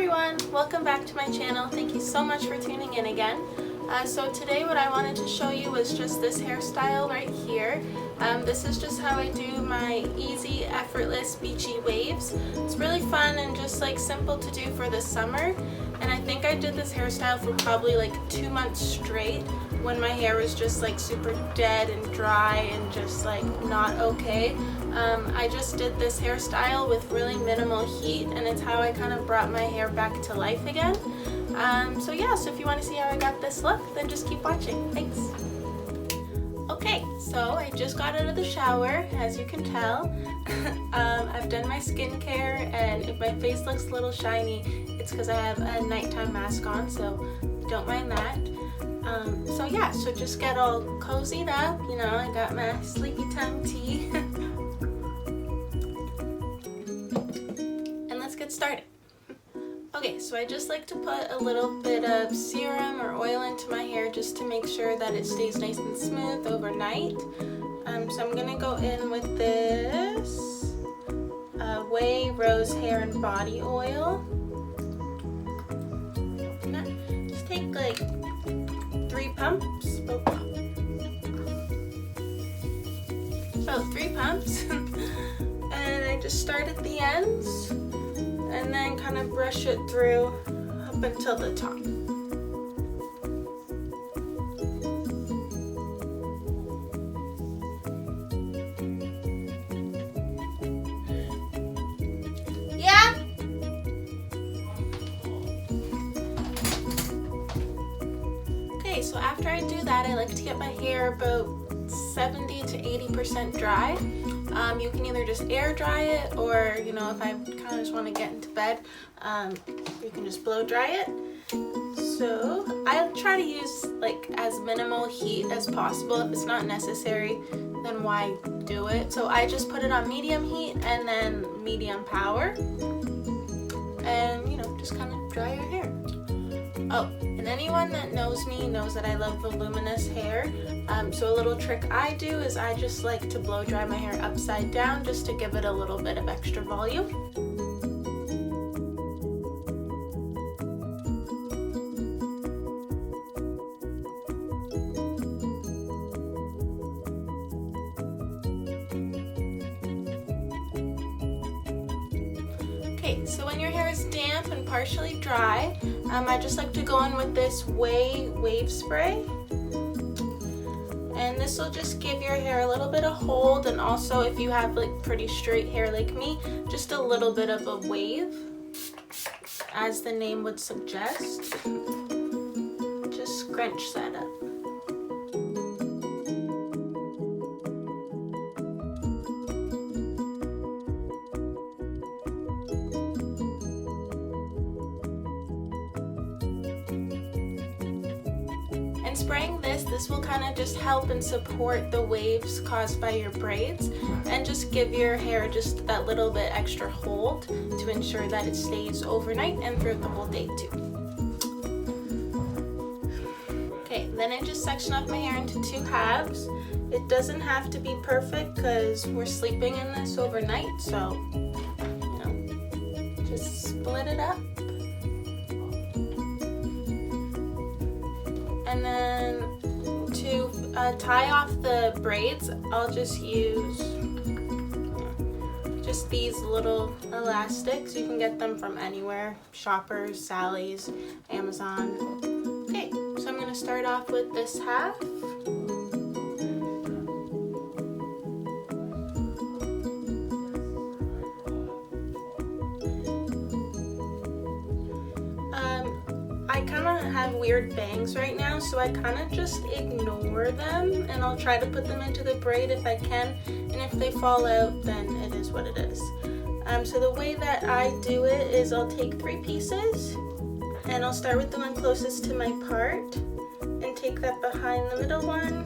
everyone, welcome back to my channel. Thank you so much for tuning in again. So today what I wanted to show you was just this hairstyle right here. This is just how I do my easy, effortless, beachy waves. It's really fun and just like simple to do for the summer. And I think I did this hairstyle for probably like 2 months straight when my hair was just like super dead and dry and just like not okay. I just did this hairstyle with really minimal heat, and it's how I kind of brought my hair back to life again. So yeah, so if you want to see how I got this look, then just keep watching. Thanks. Okay, so I just got out of the shower, as you can tell. I've done my skincare, and if my face looks a little shiny, it's because I have a nighttime mask on, so don't mind that. So yeah, so just get all cozied up, you know, I got my sleepy time tea. And let's get started. Okay, so I just like to put a little bit of serum or oil into my hair just to make sure that it stays nice and smooth overnight. So I'm gonna go in with this Way Rose Hair and Body Oil. Just take like 3 pumps. About 3 pumps. And I just start at the ends and then kind of brush it through up until the top. Yeah? Okay, so after I do that, I like to get my hair about 70 to 80% dry. You can either just air dry it, or you know, if I kind of just want to get into bed, you can just blow dry it. So I try to use like as minimal heat as possible. If it's not necessary, then why do it? So I just put it on medium heat and then medium power, and you know, just kind of dry your hair. Oh, and anyone that knows me knows that I love voluminous hair. So a little trick I do is I just like to blow dry my hair upside down just to give it a little bit of extra volume. Okay, so when your hair is damp and partially dry, I just like to go in with this wave spray. And this will just give your hair a little bit of hold, and also if you have like pretty straight hair like me, just a little bit of a wave, as the name would suggest. Just scrunch that up. And spraying this will kind of just help and support the waves caused by your braids, and just give your hair just that little bit extra hold to ensure that it stays overnight and throughout the whole day too. Okay, then I just section off my hair into 2 halves. It doesn't have to be perfect because we're sleeping in this overnight, so you know, just split it up. And then to tie off the braids, I'll just use just these little elastics. You can get them from anywhere, Shoppers, Sally's, Amazon. Okay, so I'm going to start off with this half. I kind of have weird bangs right now, so I kind of just ignore them, and I'll try to put them into the braid if I can, and if they fall out, then it is what it is. So the way that I do it is I'll take 3 pieces, and I'll start with the one closest to my part, and take that behind the middle one,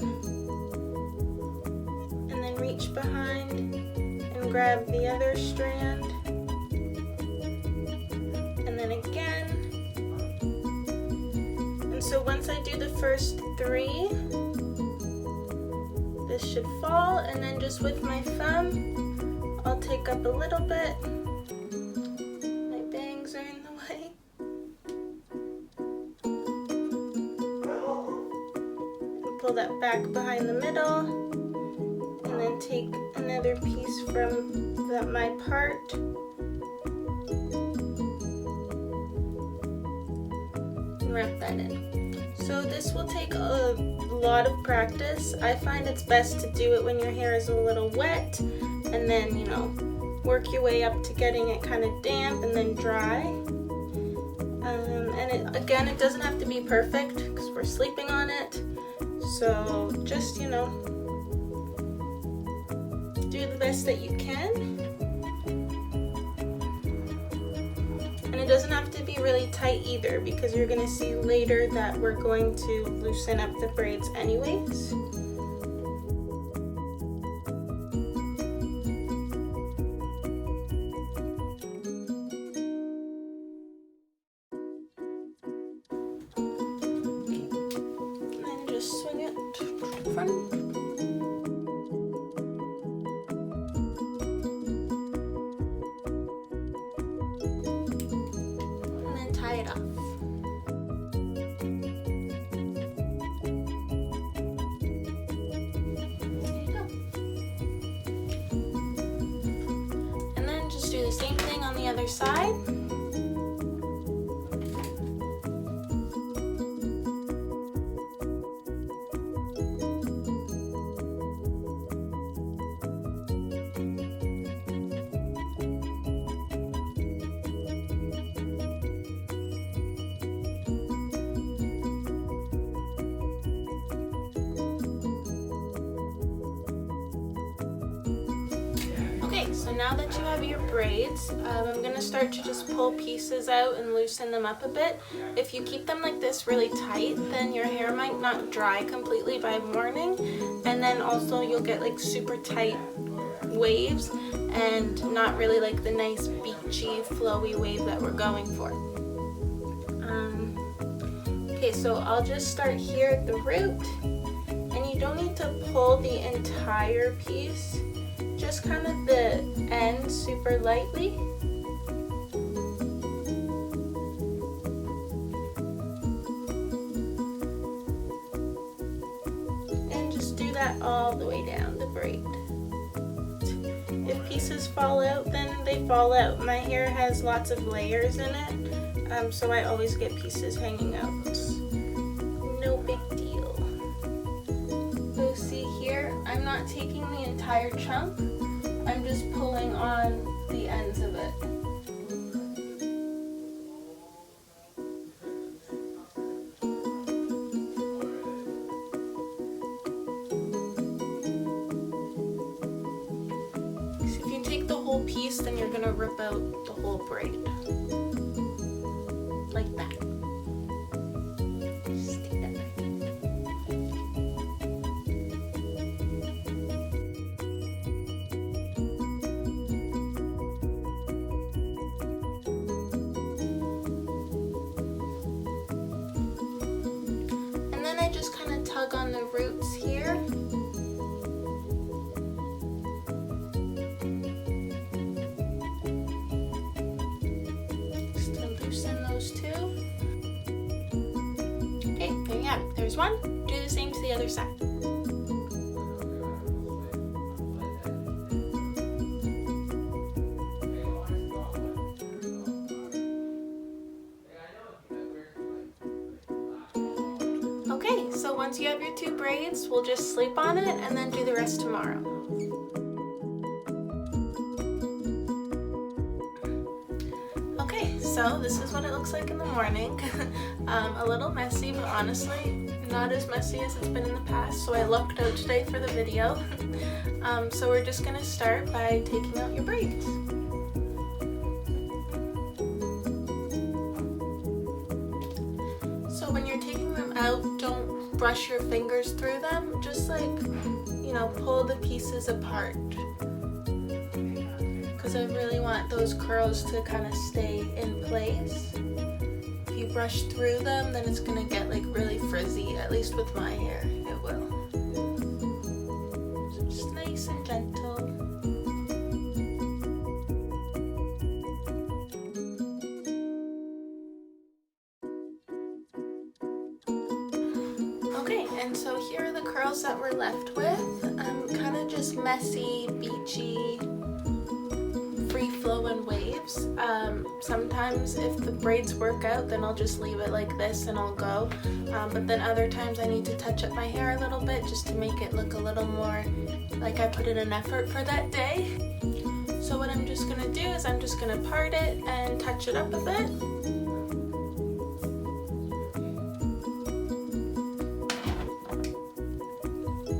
and then reach behind and grab the other strand, and then again. So once I do the first 3, this should fall, and then just with my thumb, I'll take up a little bit. My bangs are in the way. pull that back behind the middle, and then take another piece from my part. And wrap that in. So this will take a lot of practice. I find it's best to do it when your hair is a little wet, and then, you know, work your way up to getting it kind of damp and then dry. And again, it doesn't have to be perfect because we're sleeping on it. So just, you know, do the best that you can. And it doesn't have to be really tight either, because you're going to see later that we're going to loosen up the braids anyways. Just swing it to the front. And then tie it off. There you go. And then just do the same thing on the other side. Okay, so now that you have your braids, I'm going to start to just pull pieces out and loosen them up a bit. If you keep them like this really tight, then your hair might not dry completely by morning, and then also you'll get like super tight waves and not really like the nice beachy flowy wave that we're going for. Okay, so I'll just start here at the root, and you don't need to pull the entire piece, just kind of the end super lightly. And just do that all the way down the braid. If pieces fall out, then they fall out. My hair has lots of layers in it, so I always get pieces hanging out. No big deal. So see here, I'm not taking the entire chunk. I'm just pulling on the ends of it. So if you take the whole piece, then you're gonna rip out the whole braid. Like that. Just take that back. I just kind of tug on the roots here. Just to loosen those two. Okay, there you have it. There's one. Do the same to the other side. Okay, so once you have your two braids, we'll just sleep on it and then do the rest tomorrow. Okay, so this is what it looks like in the morning. A little messy, but honestly, not as messy as it's been in the past, so I lucked out today for the video. So we're just gonna start by taking out your braids. So when you're taking them out, don't brush your fingers through them. Just like, you know, pull the pieces apart. Because I really want those curls to kind of stay in place. If you brush through them, then it's going to get like really frizzy, at least with my hair, it will. So just nice and gentle. Okay, And so here are the curls that we're left with. Kind of just messy, beachy, free-flowing waves. Sometimes if the braids work out, then I'll just leave it like this and I'll go. But then other times I need to touch up my hair a little bit just to make it look a little more like I put in an effort for that day. So what I'm just gonna do is I'm just gonna part it and touch it up a bit.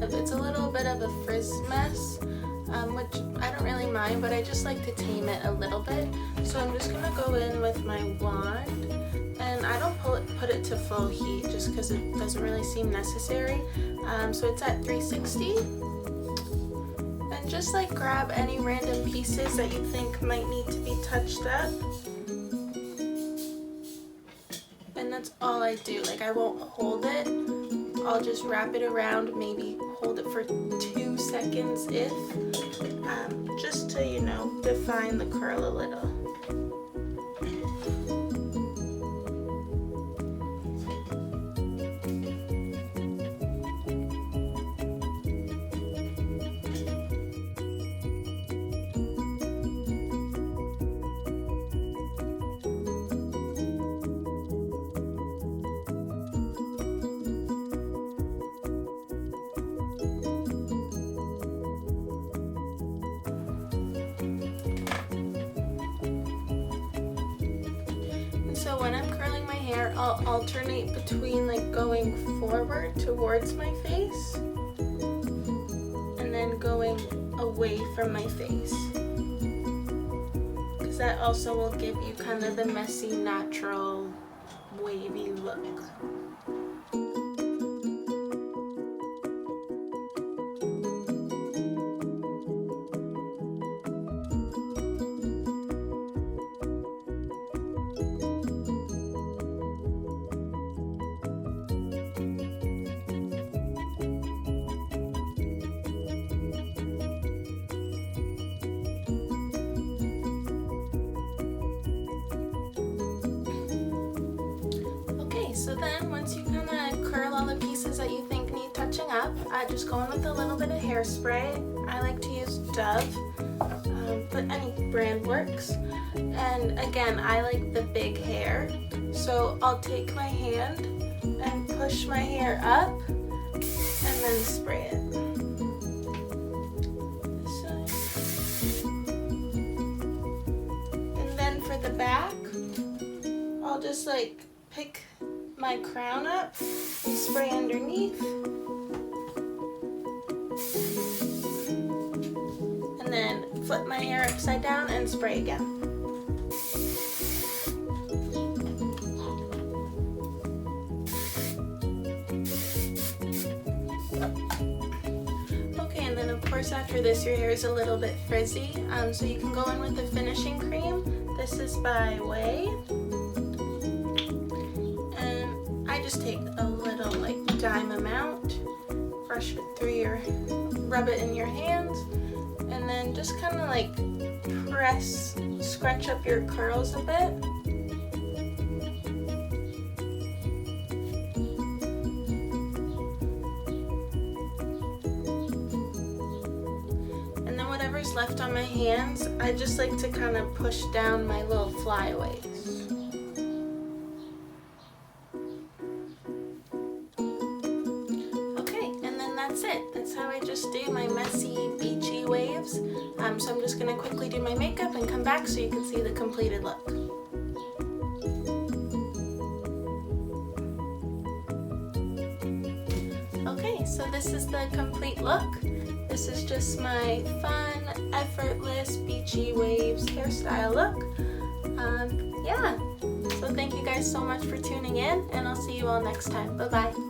If it's a little bit of a frizz mess, which I don't really mind, but I just like to tame it a little bit. So I'm just gonna go in with my wand, and I don't put it to full heat just because it doesn't really seem necessary. So it's at 360. And just like grab any random pieces that you think might need to be touched up. And that's all I do. Like, I won't hold it. I'll just wrap it around, maybe hold it for 2 seconds if, just to, you know, define the curl a little. So when I'm curling my hair, I'll alternate between like going forward towards my face and then going away from my face, because that also will give you kind of the messy, natural, wavy look. So then once you kind of curl all the pieces that you think need touching up, I just go in with a little bit of hairspray. I like to use Dove, but any brand works. And again, I like the big hair, so I'll take my hand and push my hair up and then spray it. And then for the back, I'll just like pick my crown up and spray underneath, and then flip my hair upside down and spray again. Okay, and then of course after this your hair is a little bit frizzy, so you can go in with the finishing cream. This is by Way. Just take a little like dime amount, brush it through your, rub it in your hands, and then just kind of like press, scrunch up your curls a bit. And then whatever's left on my hands, I just like to kind of push down my little flyaways. That's it. That's how I just do my messy, beachy waves. So I'm just going to quickly do my makeup and come back so you can see the completed look. Okay, so this is the complete look. This is just my fun, effortless, beachy waves hairstyle look. Yeah, so thank you guys so much for tuning in, and I'll see you all next time. Bye-bye.